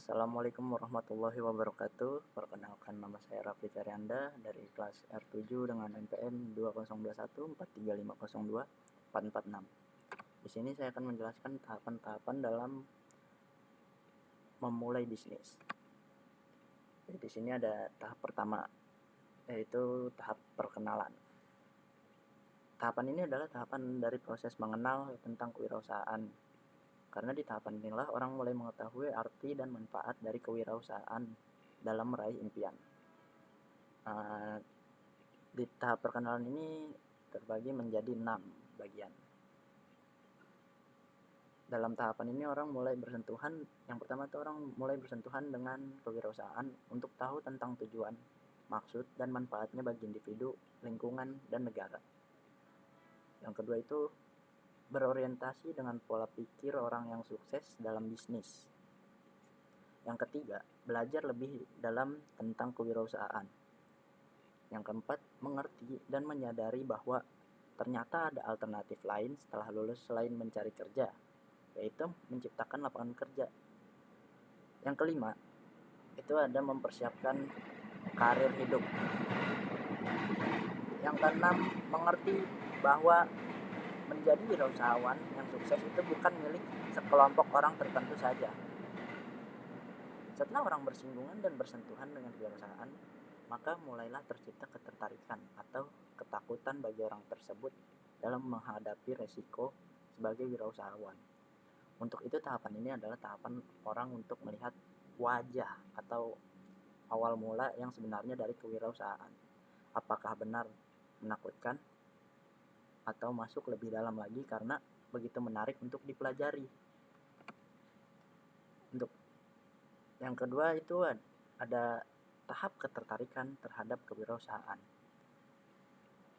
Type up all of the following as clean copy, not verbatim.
Assalamualaikum warahmatullahi wabarakatuh. Perkenalkan, nama saya Raffi Feryanda dari kelas R7 dengan NPM 202143502446. Di sini saya akan menjelaskan tahapan-tahapan dalam memulai bisnis. Jadi di sini ada tahap pertama, yaitu tahap perkenalan. Tahapan ini adalah tahapan dari proses mengenal tentang kewirausahaan. Karena di tahapan inilah orang mulai mengetahui arti dan manfaat dari kewirausahaan dalam meraih impian. Di tahap perkenalan ini terbagi menjadi 6 bagian. Dalam tahapan ini orang mulai bersentuhan, yang pertama itu orang mulai bersentuhan dengan kewirausahaan untuk tahu tentang tujuan, maksud, dan manfaatnya bagi individu, lingkungan, dan negara. Yang kedua itu berorientasi dengan pola pikir orang yang sukses dalam bisnis. Yang ketiga, belajar lebih dalam tentang kewirausahaan. Yang keempat, mengerti dan menyadari bahwa ternyata ada alternatif lain setelah lulus selain mencari kerja, yaitu menciptakan lapangan kerja. Yang kelima, itu ada mempersiapkan karir hidup. Yang keenam, mengerti bahwa menjadi wirausahawan yang sukses itu bukan milik sekelompok orang tertentu saja. Setelah orang bersinggungan dan bersentuhan dengan kewirausahaan, maka mulailah tercipta ketertarikan atau ketakutan bagi orang tersebut dalam menghadapi resiko sebagai wirausahawan. Untuk itu tahapan ini adalah tahapan orang untuk melihat wajah atau awal mula yang sebenarnya dari kewirausahaan. Apakah benar menakutkan atau masuk lebih dalam lagi karena begitu menarik untuk dipelajari. Untuk yang kedua itu ada tahap ketertarikan terhadap kewirausahaan.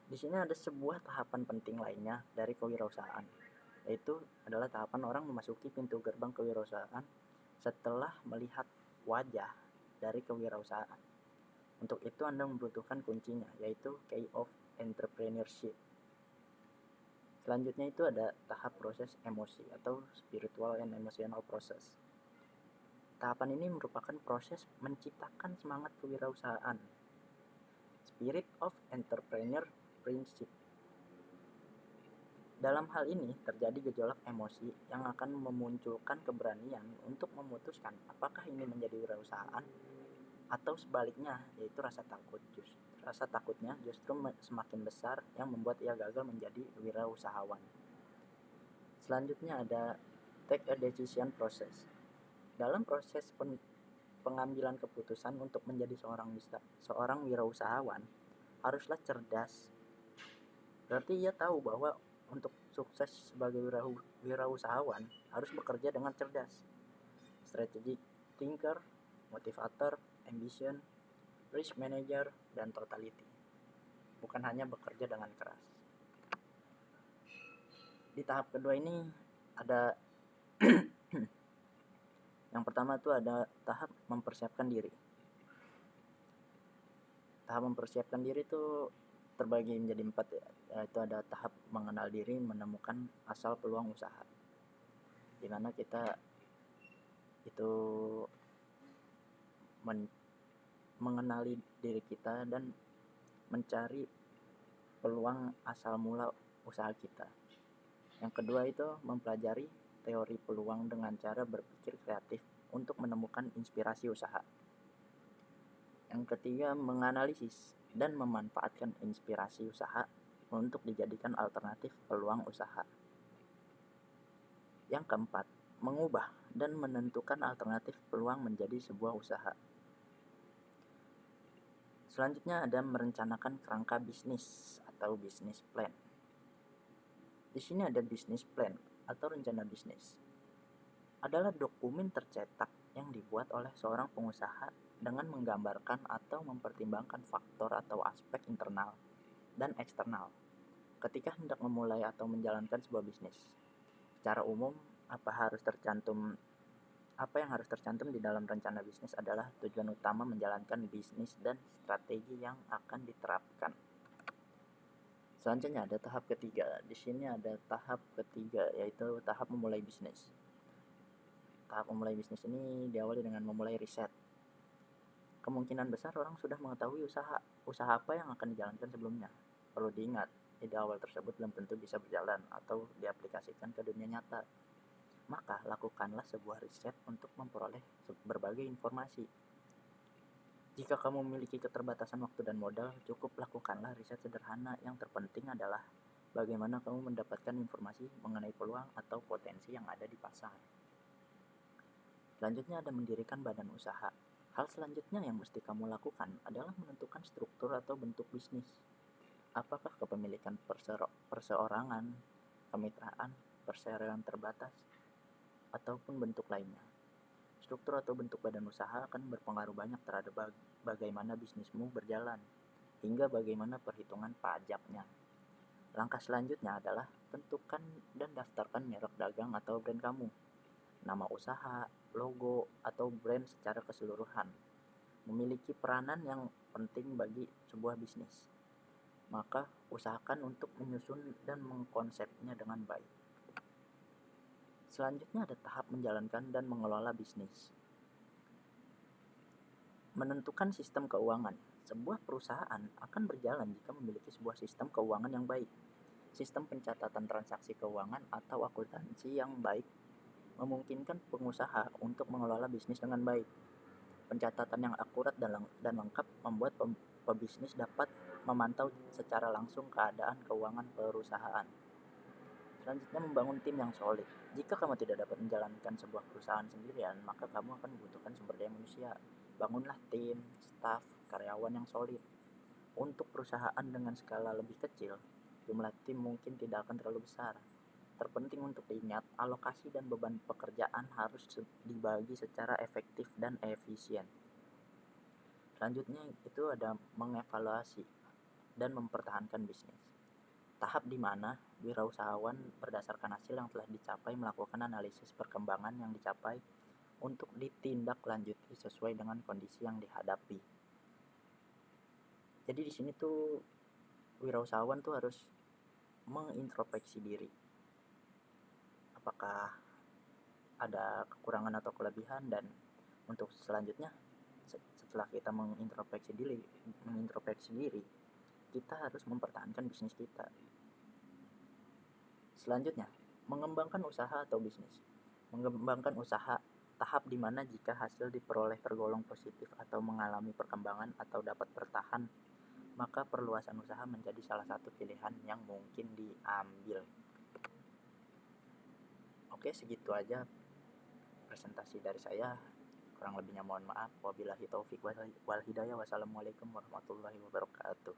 Di sini ada sebuah tahapan penting lainnya dari kewirausahaan, yaitu adalah tahapan orang memasuki pintu gerbang kewirausahaan setelah melihat wajah dari kewirausahaan. Untuk itu Anda membutuhkan kuncinya, yaitu key of entrepreneurship. Selanjutnya itu ada tahap proses emosi atau spiritual and emotional process. Tahapan ini merupakan proses menciptakan semangat kewirausahaan, spirit of entrepreneur principle. Dalam hal ini terjadi gejolak emosi yang akan memunculkan keberanian untuk memutuskan apakah ini menjadi wirausahaan atau sebaliknya, yaitu rasa takutnya justru semakin besar yang membuat ia gagal menjadi wirausahawan. Selanjutnya ada take a decision process. Dalam proses pengambilan keputusan untuk menjadi seorang wirausahawan haruslah cerdas. Berarti ia tahu bahwa untuk sukses sebagai wirausahawan harus bekerja dengan cerdas. Strategic thinker, motivator, ambition, risk manager, dan totality. Bukan hanya bekerja dengan keras. Di tahap kedua ini ada yang pertama itu ada tahap mempersiapkan diri. Tahap mempersiapkan diri itu terbagi menjadi 4, yaitu ada tahap mengenal diri, menemukan asal peluang usaha, di mana kita itu mengenali diri kita dan mencari peluang asal mula usaha kita. Yang kedua itu mempelajari teori peluang dengan cara berpikir kreatif untuk menemukan inspirasi usaha. Yang ketiga, menganalisis dan memanfaatkan inspirasi usaha untuk dijadikan alternatif peluang usaha. Yang keempat, mengubah dan menentukan alternatif peluang menjadi sebuah usaha. Selanjutnya ada merencanakan kerangka bisnis atau business plan. Di sini ada business plan atau rencana bisnis. Adalah dokumen tercetak yang dibuat oleh seorang pengusaha dengan menggambarkan atau mempertimbangkan faktor atau aspek internal dan eksternal ketika hendak memulai atau menjalankan sebuah bisnis. Secara umum, apa yang harus tercantum di dalam rencana bisnis adalah tujuan utama menjalankan bisnis dan strategi yang akan diterapkan. Selanjutnya ada tahap ketiga. Di sini ada tahap ketiga, yaitu tahap memulai bisnis. Tahap memulai bisnis ini diawali dengan memulai riset. Kemungkinan besar orang sudah mengetahui usaha apa yang akan dijalankan sebelumnya. Perlu diingat, ide awal tersebut belum tentu bisa berjalan atau diaplikasikan ke dunia nyata. Maka, lakukanlah sebuah riset untuk memperoleh berbagai informasi. Jika kamu memiliki keterbatasan waktu dan modal, cukup lakukanlah riset sederhana. Yang terpenting adalah bagaimana kamu mendapatkan informasi mengenai peluang atau potensi yang ada di pasar. Selanjutnya ada mendirikan badan usaha. Hal selanjutnya yang mesti kamu lakukan adalah menentukan struktur atau bentuk bisnis. Apakah kepemilikan perseorangan, kemitraan, perseroan terbatas, ataupun bentuk lainnya. Struktur atau bentuk badan usaha akan berpengaruh banyak terhadap bagaimana bisnismu berjalan, hingga bagaimana perhitungan pajaknya. Langkah selanjutnya adalah tentukan dan daftarkan merek dagang atau brand kamu. Nama usaha, logo, atau brand secara keseluruhan memiliki peranan yang penting bagi sebuah bisnis. Maka usahakan untuk menyusun dan mengkonsepnya dengan baik. Selanjutnya ada tahap menjalankan dan mengelola bisnis. Menentukan sistem keuangan. Sebuah perusahaan akan berjalan jika memiliki sebuah sistem keuangan yang baik. Sistem pencatatan transaksi keuangan atau akuntansi yang baik memungkinkan pengusaha untuk mengelola bisnis dengan baik. Pencatatan yang akurat dan lengkap membuat pebisnis dapat memantau secara langsung keadaan keuangan perusahaan. Selanjutnya, membangun tim yang solid. Jika kamu tidak dapat menjalankan sebuah perusahaan sendirian, maka kamu akan membutuhkan sumber daya manusia. Bangunlah tim, staf, karyawan yang solid. Untuk perusahaan dengan skala lebih kecil, jumlah tim mungkin tidak akan terlalu besar. Terpenting untuk diingat, alokasi dan beban pekerjaan harus dibagi secara efektif dan efisien. Selanjutnya itu ada mengevaluasi dan mempertahankan bisnis. Tahap di mana wirausahawan berdasarkan hasil yang telah dicapai melakukan analisis perkembangan yang dicapai untuk ditindaklanjuti sesuai dengan kondisi yang dihadapi. Jadi di sini tuh wirausahawan tuh harus mengintrospeksi diri. Apakah ada kekurangan atau kelebihan, dan untuk selanjutnya setelah kita mengintrospeksi diri, kita harus mempertahankan bisnis kita. Selanjutnya, mengembangkan usaha atau bisnis. Mengembangkan usaha tahap di mana jika hasil diperoleh tergolong positif atau mengalami perkembangan atau dapat bertahan, maka perluasan usaha menjadi salah satu pilihan yang mungkin diambil. Oke, segitu aja presentasi dari saya. Kurang lebihnya mohon maaf. Wabillahi taufik wal hidayah. Wassalamualaikum warahmatullahi wabarakatuh.